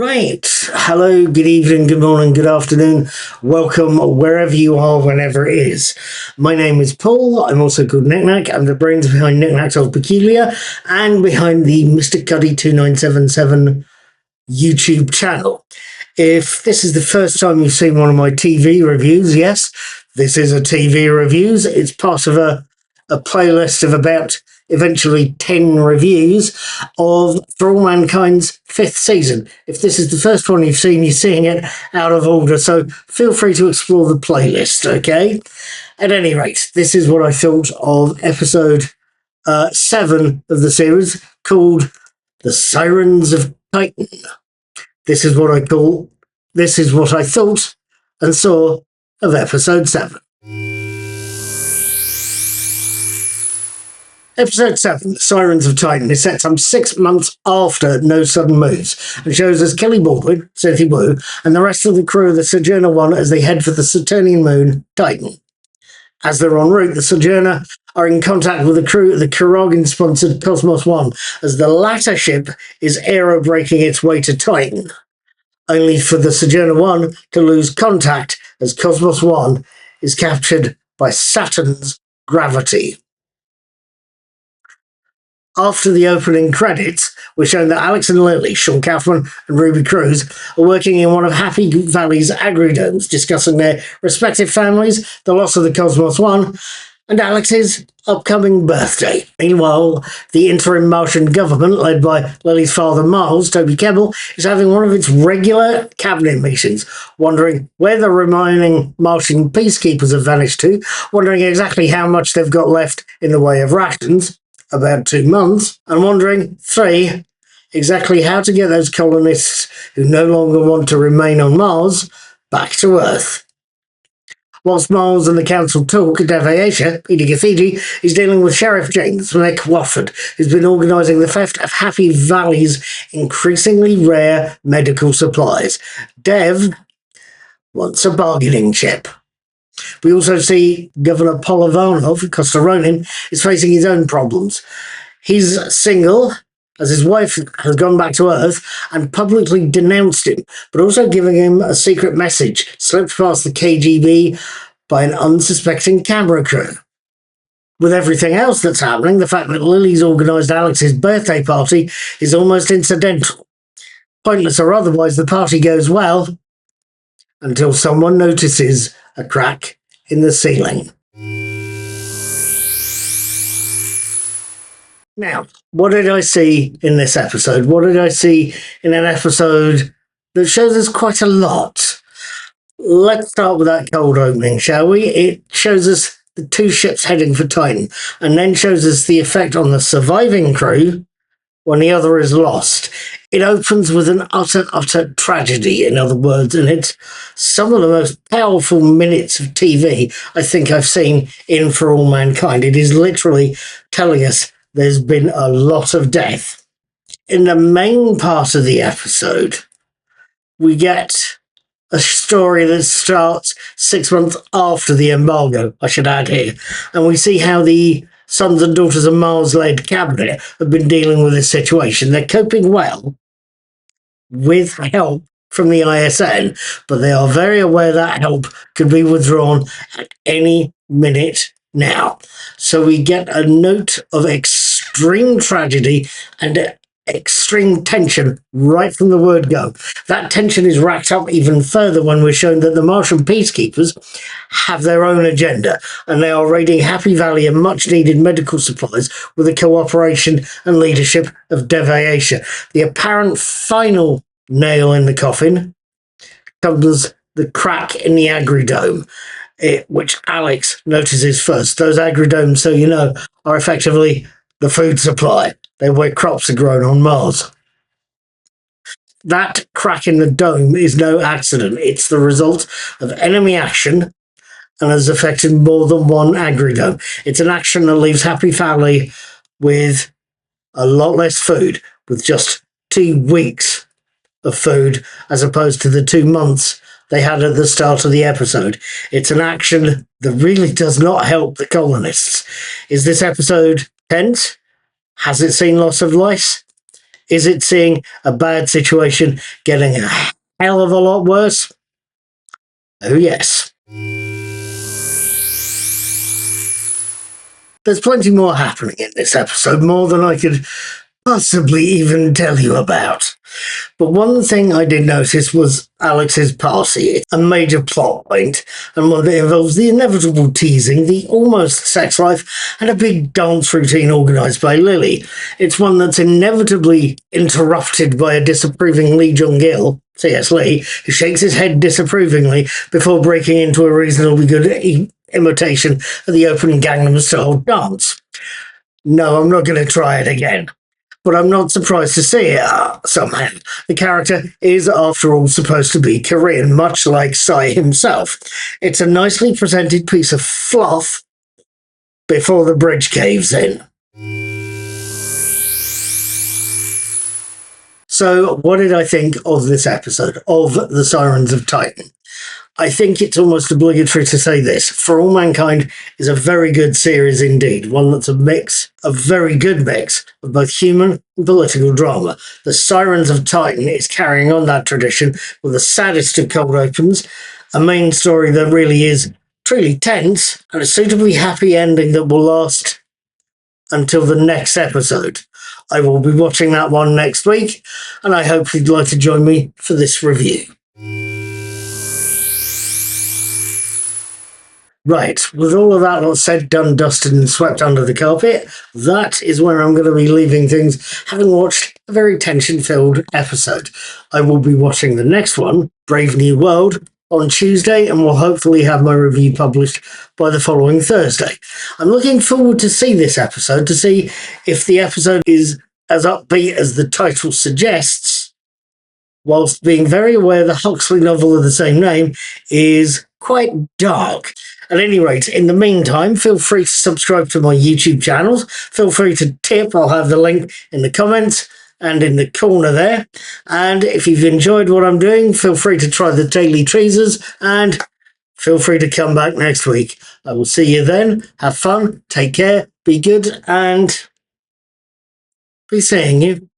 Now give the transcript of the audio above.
Right. Hello, good evening, good morning, good afternoon. Welcome wherever you are, whenever it is. My name is Paul. I'm also called Knickknack. I'm the brains behind Knickknacks of Peculiar and behind the Mr. Cuddy 2977 YouTube channel. If this is the first time you've seen one of my TV reviews, yes, this is a TV reviews. It's part of a playlist of about eventually 10 reviews of For All Mankind's 5th season. If this is the first one you've seen, you're seeing it out of order, so feel free to explore the playlist, okay? At any rate, this is what I thought of episode 7 of the series, called The Sirens of Titan. This is what I thought and saw of episode 7. Episode 7, Sirens of Titan, is set some 6 months after No Sudden Moves and shows us Kelly Baldwin, Cynthia Wu, and the rest of the crew of the Sojourner 1 as they head for the Saturnian moon, Titan. As they're en route, the Sojourner are in contact with the crew of the Kuragan-sponsored Cosmos 1 as the latter ship is aerobraking its way to Titan, only for the Sojourner 1 to lose contact as Cosmos 1 is captured by Saturn's gravity. After the opening credits, we're shown that Alex and Lily, Sean Kaufman and Ruby Cruz, are working in one of Happy Valley's agridomes, discussing their respective families, the loss of the Cosmos One, and Alex's upcoming birthday. Meanwhile, the interim Martian government, led by Lily's father Miles, Toby Kebbell, is having one of its regular cabinet meetings, wondering where the remaining Martian peacekeepers have vanished to, wondering exactly how much they've got left in the way of rations, about 2 months, and wondering, 3, exactly how to get those colonists who no longer want to remain on Mars back to Earth. Whilst Miles and the council talk, Dev Aisha, Peter Gafiji, is dealing with Sheriff James McWafford, who's been organising the theft of Happy Valley's increasingly rare medical supplies. Dev wants a bargaining chip. We also see Governor Polovanov, Costa Ronin, is facing his own problems. He's single, as his wife has gone back to Earth and publicly denounced him, but also giving him a secret message slipped past the KGB by an unsuspecting camera crew. With everything else that's happening, the fact that Lily's organised Alex's birthday party is almost incidental. Pointless or otherwise, the party goes well until someone notices a crack in the ceiling. Now, what did I see in this episode? What did I see in an episode that shows us quite a lot? Let's start with that cold opening, shall we? It shows us the 2 ships heading for Titan, and then shows us the effect on the surviving crew when the other is lost. It opens with an utter tragedy, in other words, and it's some of the most powerful minutes of TV I think I've seen in For All Mankind. It is literally telling us there's been a lot of death. In the main part of the episode, we get a story that starts 6 months after the embargo, I should add here, and we see how the sons and daughters of Mars-led cabinet have been dealing with this situation. They're coping well with help from the ISN, but they are very aware that help could be withdrawn at any minute now. So we get a note of extreme tragedy and extreme tension right from the word go. That tension is racked up even further when we're shown that the Martian peacekeepers have their own agenda, and they are raiding Happy Valley and much needed medical supplies with the cooperation and leadership of Dev Aisha. The apparent final nail in the coffin comes the crack in the agridome, which Alex notices first. Those agridomes, so you know, are effectively the food supply. They're where crops are grown on Mars. That crack in the dome is no accident. It's the result of enemy action and has affected more than one agridome. It's an action that leaves Happy Valley with a lot less food, with just 2 weeks of food as opposed to the 2 months they had at the start of the episode. It's an action that really does not help the colonists. Is this episode tense? Has it seen loss of life? Is it seeing a bad situation getting a hell of a lot worse? Oh, yes. There's plenty more happening in this episode, more than I could possibly even tell you about. But one thing I did notice was Alex's party. It's a major plot point, and one that involves the inevitable teasing, the almost sex life, and a big dance routine organised by Lily. It's one that's inevitably interrupted by a disapproving Lee Jung-gil, C.S. Lee, who shakes his head disapprovingly before breaking into a reasonably good imitation of the opening Gangnam Style dance. No, I'm not going to try it again. But I'm not surprised to see it somehow. The character is, after all, supposed to be Korean, much like Psy himself. It's a nicely presented piece of fluff before the bridge caves in. So, what did I think of this episode of The Sirens of Titan? I think it's almost obligatory to say this. For All Mankind is a very good series indeed, one that's a very good mix of both human and political drama. The Sirens of Titan is carrying on that tradition with the saddest of cold opens, a main story that really is truly tense, and a suitably happy ending that will last until the next episode. I will be watching that one next week, and I hope you'd like to join me for this review. Right, with all of that lot said, done, dusted, and swept under the carpet, that is where I'm going to be leaving things, having watched a very tension-filled episode. I will be watching the next one, Brave New World, on Tuesday, and will hopefully have my review published by the following Thursday. I'm looking forward to see this episode, to see if the episode is as upbeat as the title suggests, whilst being very aware the Huxley novel of the same name is quite dark. At any rate, in the meantime, feel free to subscribe to my YouTube channels. Feel free to tip. I'll have the link in the comments and in the corner there. And if you've enjoyed what I'm doing, feel free to try the daily teasers and feel free to come back next week. I will see you then. Have fun, take care, be good, and be seeing you.